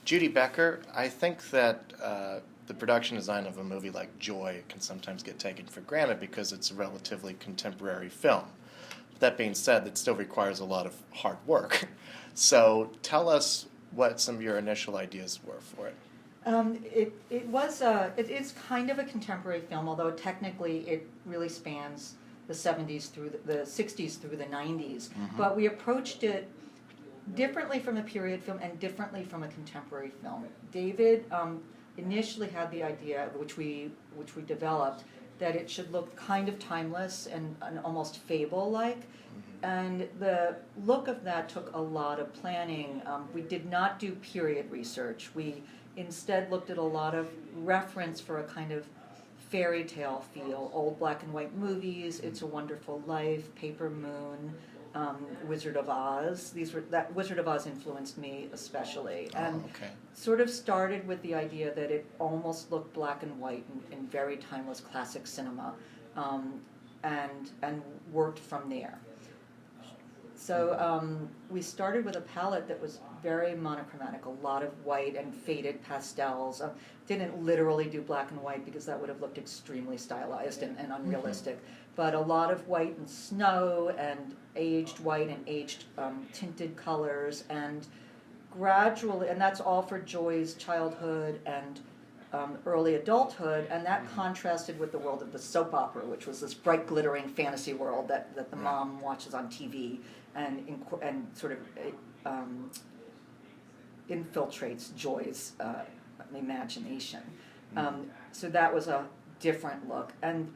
Judy Becker, I think that the production design of a movie like Joy can sometimes get taken for granted because it's a relatively contemporary film. That being said, it still requires a lot of hard work. So tell us what some of your initial ideas were for it. It is kind of a contemporary film, although technically it really spans the 70s through the 60s through the 90s. Mm-hmm. But we approached it differently from a period film and differently from a contemporary film. David initially had the idea, which we developed, that it should look kind of timeless and almost fable-like. Mm-hmm. And the look of that took a lot of planning. We did not do period research. We instead looked at a lot of reference for a kind of fairy tale feel, old black and white movies, It's a Wonderful Life, Paper Moon, Wizard of Oz. That Wizard of Oz influenced me especially, and sort of started with the idea that it almost looked black and white in very timeless classic cinema, and worked from there. So we started with a palette that was very monochromatic, a lot of white and faded pastels. Didn't literally do black and white because that would have looked extremely stylized and unrealistic. Mm-hmm. But a lot of white and snow and aged white and aged tinted colors, and gradually, and that's all for Joy's childhood and early adulthood, and that contrasted with the world of the soap opera, which was this bright, glittering fantasy world that the mom watches on TV and sort of infiltrates Joy's imagination. So that was a different look.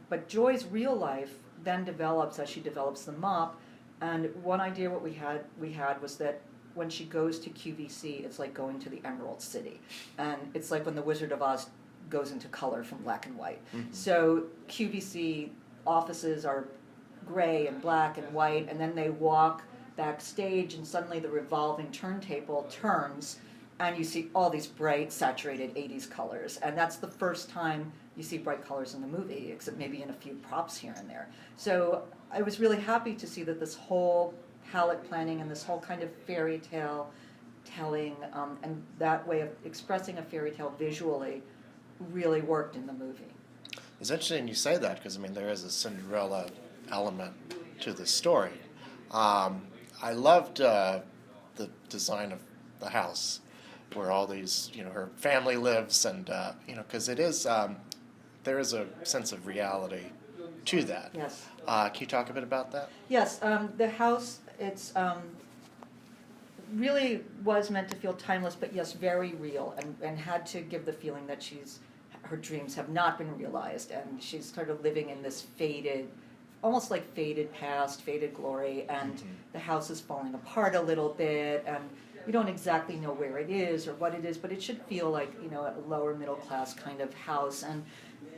But Joy's real life then develops as she develops the mop. And one idea what we had was that when she goes to QVC, it's like going to the Emerald City, and it's like when the Wizard of Oz goes into color from black and white. Mm-hmm. So QVC offices are gray and black and white, and then they walk backstage, and suddenly the revolving turntable turns, and you see all these bright, saturated 80s colors. And that's the first time you see bright colors in the movie, except maybe in a few props here and there. So I was really happy to see that this whole palette planning and this whole kind of fairy tale telling and that way of expressing a fairy tale visually really worked in the movie. It's interesting you say that because, I mean, there is a Cinderella element to the story. I loved the design of the house where all these, her family lives, and, because it is, there is a sense of reality to that. Yes. Can you talk a bit about that? Yes, the house, it's really was meant to feel timeless, but yes, very real, and had to give the feeling that her dreams have not been realized, and she's sort of living in this faded, almost like faded past, faded glory, and mm-hmm. the house is falling apart a little bit, and we don't exactly know where it is or what it is, but it should feel like, a lower middle class kind of house. And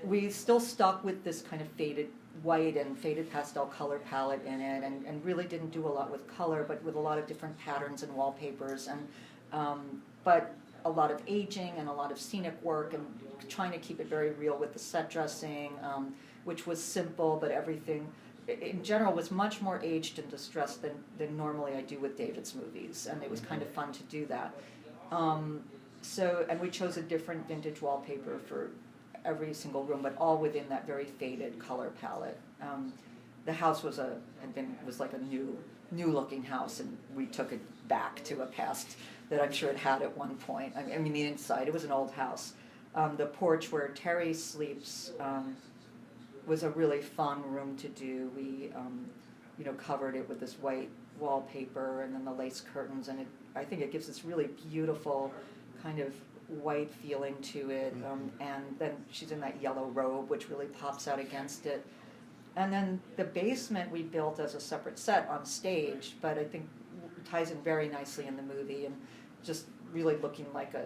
we still stuck with this kind of faded white and faded pastel color palette in it, and really didn't do a lot with color, but with a lot of different patterns and wallpapers, and but a lot of aging and a lot of scenic work, and trying to keep it very real with the set dressing, which was simple, but everything in general was much more aged and distressed than normally I do with David's movies, and it was kind of fun to do that. And we chose a different vintage wallpaper for every single room, but all within that very faded color palette. The house was like a new looking house, and we took it back to a past that I'm sure it had at one point. I mean, the inside, it was an old house. The porch where Terry sleeps was a really fun room to do. We, covered it with this white wallpaper and then the lace curtains, and I think it gives this really beautiful kind of white feeling to it. And then she's in that yellow robe, which really pops out against it. And then the basement we built as a separate set on stage, but I think ties in very nicely in the movie, and just really looking like a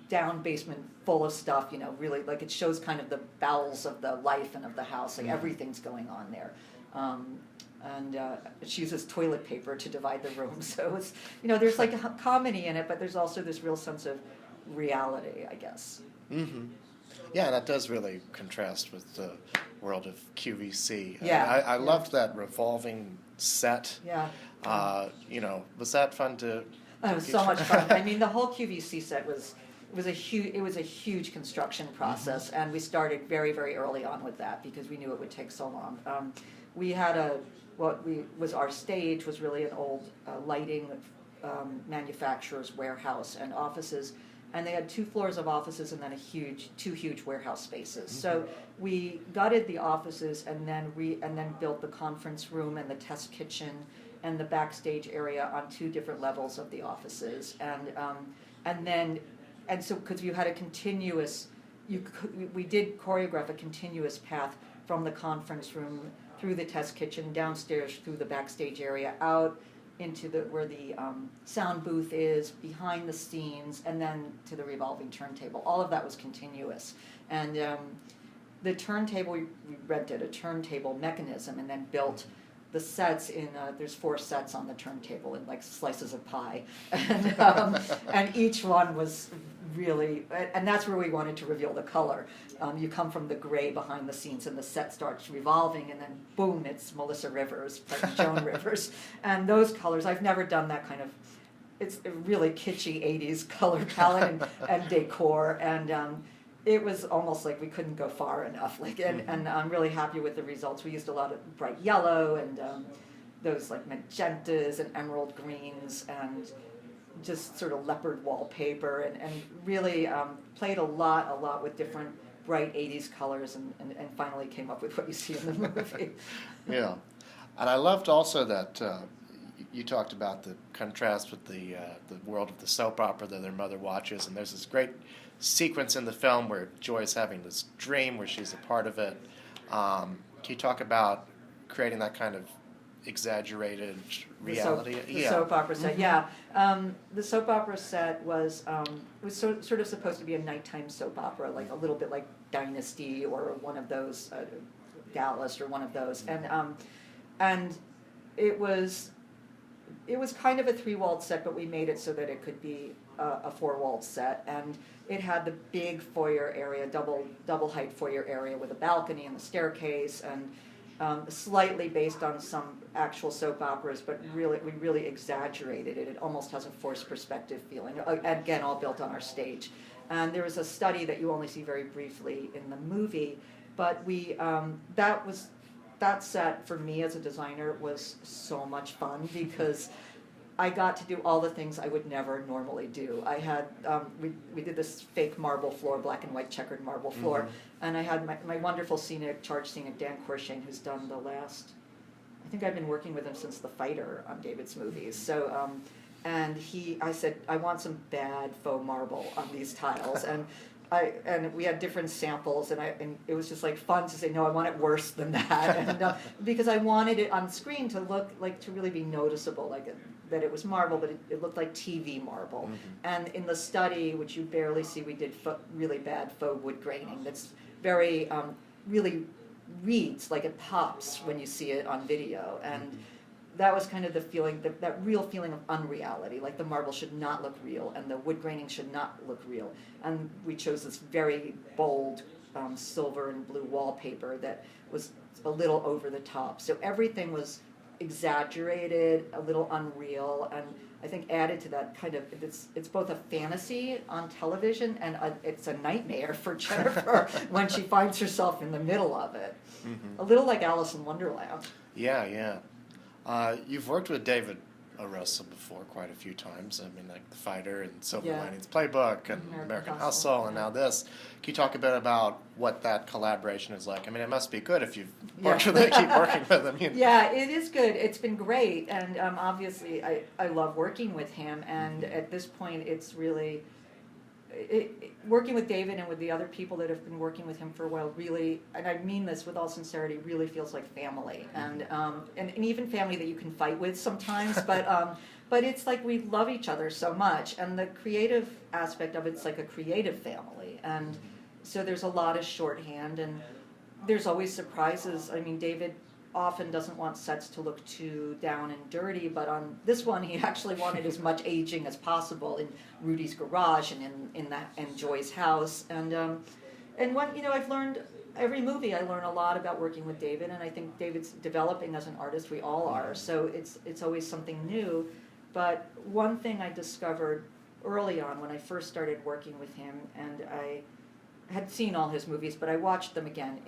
down basement full of stuff, really like it shows kind of the bowels of the life and of the house, like everything's going on there. And she uses toilet paper to divide the room, so it's, there's like a comedy in it, but there's also this real sense of reality, I guess. Mm-hmm. Yeah, and that does really contrast with the world of QVC. Yeah. I loved that revolving set. Yeah. Was that fun to It was so much fun. I mean, the whole QVC set was a huge construction process, and we started very, very early on with that because we knew it would take so long. We had was our stage was really an old lighting manufacturer's warehouse and offices, and they had 2 floors of offices and then two huge warehouse spaces. So we gutted the offices and then built the conference room and the test kitchen and the backstage area on 2 different levels of the offices, and so because you had a continuous, we did choreograph a continuous path from the conference room through the test kitchen, downstairs through the backstage area, out into where the sound booth is, behind the scenes, and then to the revolving turntable. All of that was continuous. And the turntable, we rented a turntable mechanism and then built the sets in, there's 4 sets on the turntable in like slices of pie. And each one was really, and that's where we wanted to reveal the color. You come from the gray behind the scenes and the set starts revolving and then boom, it's Melissa Rivers, like Joan Rivers. And those colors, I've never done that kind of, it's a really kitschy 80s color palette and decor. And it was almost like we couldn't go far enough. And I'm really happy with the results. We used a lot of bright yellow and those like magentas and emerald greens and just sort of leopard wallpaper and really played a lot with different bright 80s colors and finally came up with what you see in the movie. Yeah. And I loved also that you talked about the contrast with the world of the soap opera that their mother watches, and there's this great sequence in the film where Joy's having this dream where she's a part of it. Can you talk about creating that kind of exaggerated reality? The soap opera set, yeah. The soap opera set was sort of supposed to be a nighttime soap opera, like a little bit like Dynasty or one of those, Dallas or one of those, and it was kind of a 3-walled set, but we made it so that it could be a 4-walled set, and it had the big foyer area, double height foyer area with a balcony and a staircase, and slightly based on some actual soap operas, but we really exaggerated it. It almost has a forced perspective feeling. Again, all built on our stage. And there was a study that you only see very briefly in the movie, but that set for me as a designer was so much fun because I got to do all the things I would never normally do. I had, we did this fake marble floor, black and white checkered marble floor, and I had my wonderful charge scenic Dan Corshane, who's done the last, I think I've been working with him since The Fighter on David's movies. So, and I said, I want some bad faux marble on these tiles, and we had different samples, and it was just like fun to say, no, I want it worse than that, and because I wanted it on screen to look like, to really be noticeable, like that it was marble, but it looked like TV marble. And in the study, which you barely see, we did really bad faux wood graining that's very, really reads, like it pops when you see it on video, and that was kind of the feeling, that real feeling of unreality, like the marble should not look real and the wood graining should not look real. And we chose this very bold silver and blue wallpaper that was a little over the top. So everything was exaggerated, a little unreal, and I think added to that kind of, it's both a fantasy on television and it's a nightmare for Jennifer when she finds herself in the middle of it. A little like Alice in Wonderland. Yeah. You've worked with David O. Russell before quite a few times. I mean, like The Fighter and Silver Linings Playbook and American Hustle and now this. Can you talk a bit about what that collaboration is like? I mean, it must be good if you've worked with him, keep working with him. Yeah, it is good. It's been great. And obviously, I love working with him. And at this point, it's really... working with David and with the other people that have been working with him for a while really, and I mean this with all sincerity, really feels like family, and even family that you can fight with sometimes, but it's like we love each other so much, and the creative aspect of it's like a creative family, and so there's a lot of shorthand, and there's always surprises. I mean, David often doesn't want sets to look too down and dirty, but on this one he actually wanted as much aging as possible in Rudy's garage and in Joy's house, and what I've learned, every movie I learn a lot about working with David, and I think David's developing as an artist. We all are, so it's always something new, But one thing I discovered early on when I first started working with him, and I had seen all his movies, but I watched them again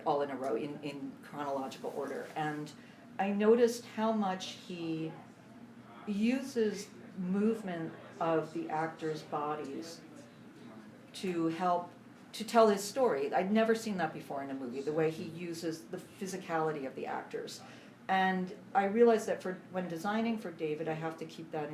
all in a row in chronological order, and I noticed how much he uses movement of the actors' bodies to help to tell his story. I'd never seen that before in a movie, the way he uses the physicality of the actors. And I realized that when designing for David, I have to keep that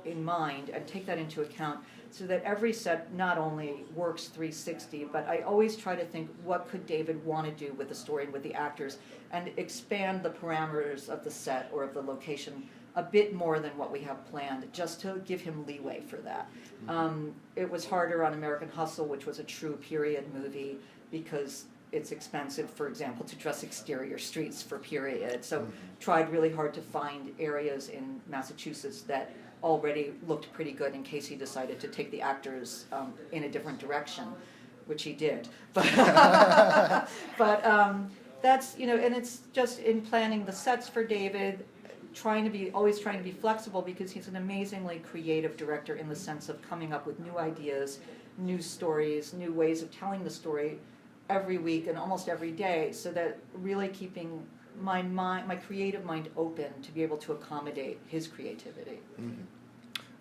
in mind and take that into account so that every set not only works 360, but I always try to think, what could David want to do with the story and with the actors, and expand the parameters of the set or of the location a bit more than what we have planned, just to give him leeway for that. It was harder on American Hustle, which was a true period movie, because it's expensive, for example, to dress exterior streets for period. So tried really hard to find areas in Massachusetts that already looked pretty good in case he decided to take the actors in a different direction, which he did. But, that's, and it's just in planning the sets for David, always trying to be flexible, because he's an amazingly creative director in the sense of coming up with new ideas, new stories, new ways of telling the story every week and almost every day, so that really keeping my creative mind open to be able to accommodate his creativity. Mm-hmm.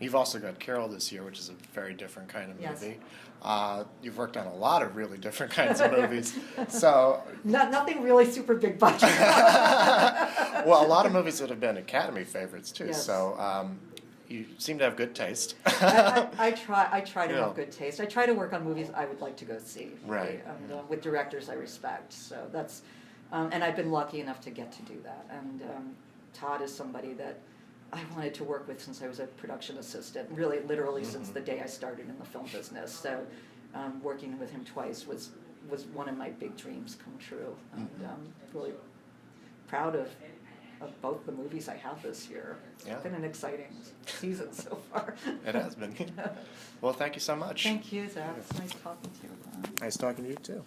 You've also got Carol this year, which is a very different kind of movie. Yes. You've worked on a lot of really different kinds of movies. So nothing really super big budget. Well, a lot of movies that have been Academy favorites too. Yes. So you seem to have good taste. I try to have good taste. I try to work on movies I would like to go see. Right. And with directors I respect. So that's, and I've been lucky enough to get to do that. And Todd is somebody that I wanted to work with since I was a production assistant, really literally since the day I started in the film business. So working with him twice was one of my big dreams come true. And really proud of both the movies I have this year. It's been an exciting season so far. It has been. Well, thank you so much. Thank you, Zach. It's nice talking to you. Nice talking to you too.